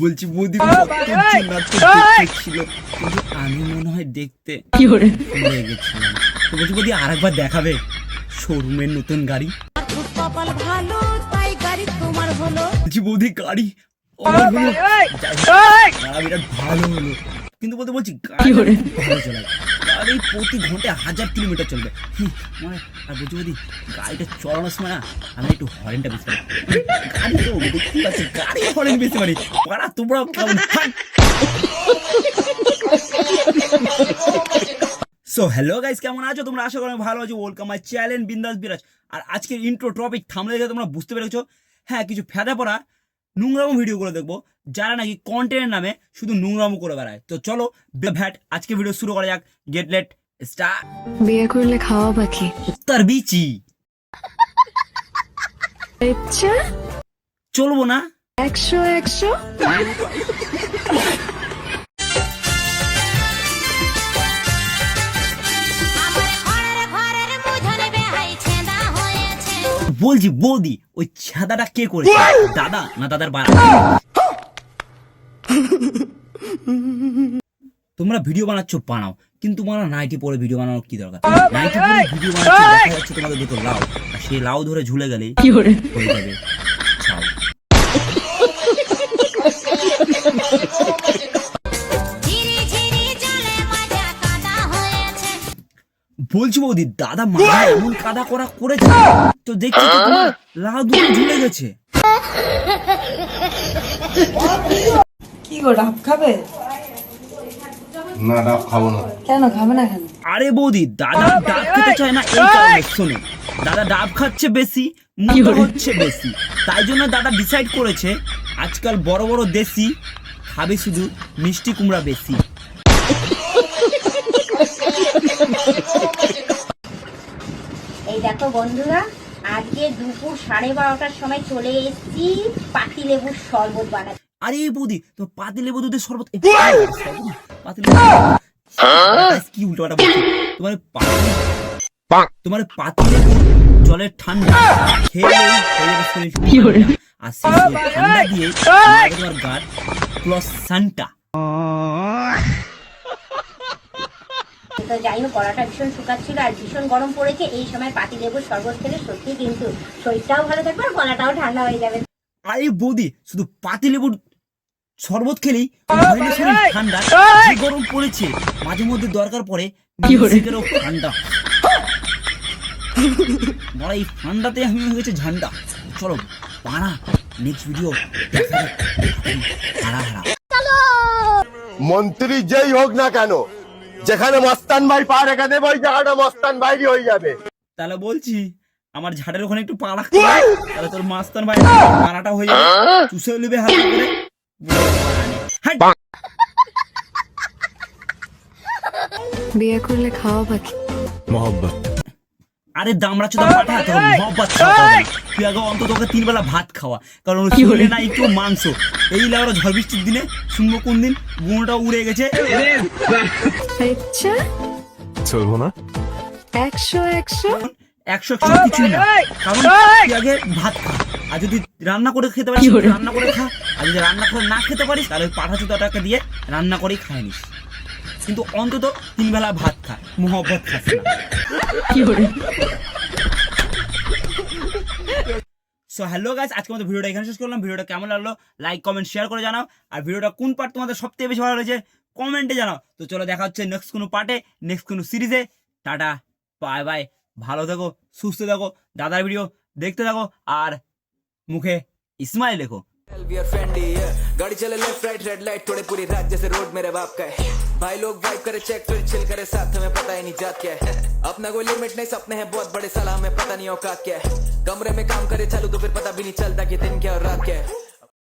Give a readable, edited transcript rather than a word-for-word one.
বলছি বৌদি ছিল কিন্তু আমি মনে হয় দেখতে ভুলে গেছিলাম। তো বলছি বৌদি আরেকবার দেখাবে শোরুমের নতুন গাড়ি। বলছি বৌদি গাড়ি আমার হলো, বিরাট ভালো হলো, কিন্তু বলতে বলছি গাড়ি ভালো চলে, গাড়ি প্রতি ঘন্টায় 1000 কিলোমিটার চলবে। মানে আর বলছি বৌদি গাড়িটা চলানোর সময় না আমি একটু হরেনটা বেশি পারি। গাড়ি তো দেখতে পাচ্ছি গাড়ি হরেন বেশি পারি, পাড়া তোমরাও কেমন। সো হ্যালো গাইস, কেমন আছো তোমরা? আশা করি ভালো আছো। ওয়েলকাম মাই চ্যানেল বিন্দাস বিরাজ। আর আজকের ইন্ট্রো টপিক থামলে দেখে তোমরা বুঝতে পেরেছো, হ্যাঁ কিছু ফেদা পড়া নোংরামো ভিডিওগুলো দেখবো যারা নাকি কন্টেন্টের নামে শুধু নোংরামো করে বেড়ায়। তো চলো ভ্যাট আজকে ভিডিও শুরু করা যাক। Get let start. বিয়ে করলে খাওয়া বাকি উত্তর বিচি ইচ্ছা চলবো না 100 বলছি বৌদি ওই ছাদাটা কে করেছে, দাদা না দাদার বাড়া? তোমরা ভিডিও বানাচ্ছ বানাও, কিন্তু তোমরা নাইটি পরে ভিডিও বানানোর কি দরকার? নাইটি পরে ভিডিও বানাচ্ছ দেখা যাচ্ছে তোমাদের দুটো লাউ, আর সেই লাউ ধরে ঝুলে গেলে হয়ে যাবে ছাও। বলছি বৌদি দাদা মাথা এমন কাদা করা করেছে তো দেখছি তো তোমার লাউ দুটো ঝুলে গেছে। কি গো ডাব খাবে? না ডাব খাবো না। কেন খাবে না কেন? আরে বৌদি দাদা ডাব খেতে চায় না এই কারণে, শোনো দাদা ডাব খাচ্ছে বেশি, মোটা হচ্ছে বেশি, তাই জন্য দাদা ডিসাইড করেছে আজকাল বড় বড় দেশি খাবে শুধু মিষ্টি কুমড়া বেশি। এই দেখো বন্ধুরা, আজকে দুপুর 12:30টার সময় চলে এসেছি পাতিলেবুর শরবত বানাতে। আরে বৌদি তো পাতিলেবু দুধের শরবত, কি উল্টোপাল্টা বলছো? তোমার পাতিলেবু জলের ঠান্ডা খেয়ে শরীর আর সেই ঠান্ডা দিয়ে তোমার গাট প্লাস সান্টা। তো যাই হোক, গলাটা ভীষণ শুকাচ্ছিল আর ভীষণ গরম পড়েছে। এই সময় পাতিলেবুর শরবত খেলে সত্যি কিন্তু শরীরটাও ভালো থাকবে আর গলাটাও ঠান্ডা হয়ে যাবে। আরে বৌদি শুধু পাতিলেবুর শরবত খেলেই শরীর ঠান্ডা, যে গরম পড়েছে মাঝে মধ্যে দরকার পড়ে ঠান্ডা। বড় এই ঠান্ডাতে আমি হয়ে গেছে ঝান্ডা। চলো পাড়া নেক্সট ভিডিও দেখা যাক। মন্ত্রী যেই হোক না কেন, যেখানে মস্তান ভাই পা রেখে দেবে ওই জায়গাটা মস্তান ভাইরই হয়ে যাবে। তাহলে বলছি আমার ঝাড়ের ওখানে একটু পা রাখতে, তাহলে তোর মাস্তান ভাই পাড়াটা হয়ে যাবে, চুষে নেবে হাত করে। বিয়ে করলে খাওয়া বাকি মোহব্বত। আরে দামড়া চোদা পাঠা, তখন মহব্বত খাওয়া হবে। তুই আগে অন্তত 3 বেলা ভাত খাওয়া, কারণ শরীরে না একটু মাংস। এই লাগলো ঝড় বৃষ্টির দিনে শুনবো কোন দিন গুঁড়োটা উড়ে গেছে। ইচ্ছা চলবো না 100 কিছুই না, কারণ তুই আগে ভাত খা, আর যদি রান্না করে খেতে পারিস রান্না করে খা, আর যদি রান্না করে না খেতে পারিস তাহলে পাঠা চোদাটাকে দিয়ে রান্না করেই খায় নিস, কিন্তু অন্তত 3 বেলা ভাত খা, মহব্বত খাস না। সো হ্যালো গাইস, আজকে আমাদের ভিডিওটা এখানে শেষ করলাম। ভিডিওটা কেমন লাগলো লাইক কমেন্ট শেয়ার করে জানাও, আর ভিডিওটা কোন পার্ট তোমাদের সবথেকে বেশি ভালো লেগেছে কমেন্টে জানাও। তো চলো দেখা হচ্ছে নেক্সট কোনো পার্টে, নেক্সট কোনো সিরিজে। টাটা বাই বাই, ভালো থাকো সুস্থ থাকো, দাদার ভিডিও দেখতে থাকো আর মুখে স্মাইল লেখো। गाड़ी चले लेफ्ट राइट रेड लाइट थोड़े पूरी रात जैसे रोड मेरे बाप का है। भाई लोग वाइब करे चेक फिर चिल करे साथ में, पता ही नहीं जात क्या है। अपना कोई लिमिट नहीं, सपने हैं बहुत बड़े, सलाह में पता नहीं औकात क्या है। कमरे में काम करे चालू तो फिर पता भी नहीं चलता कि दिन क्या और रात क्या है।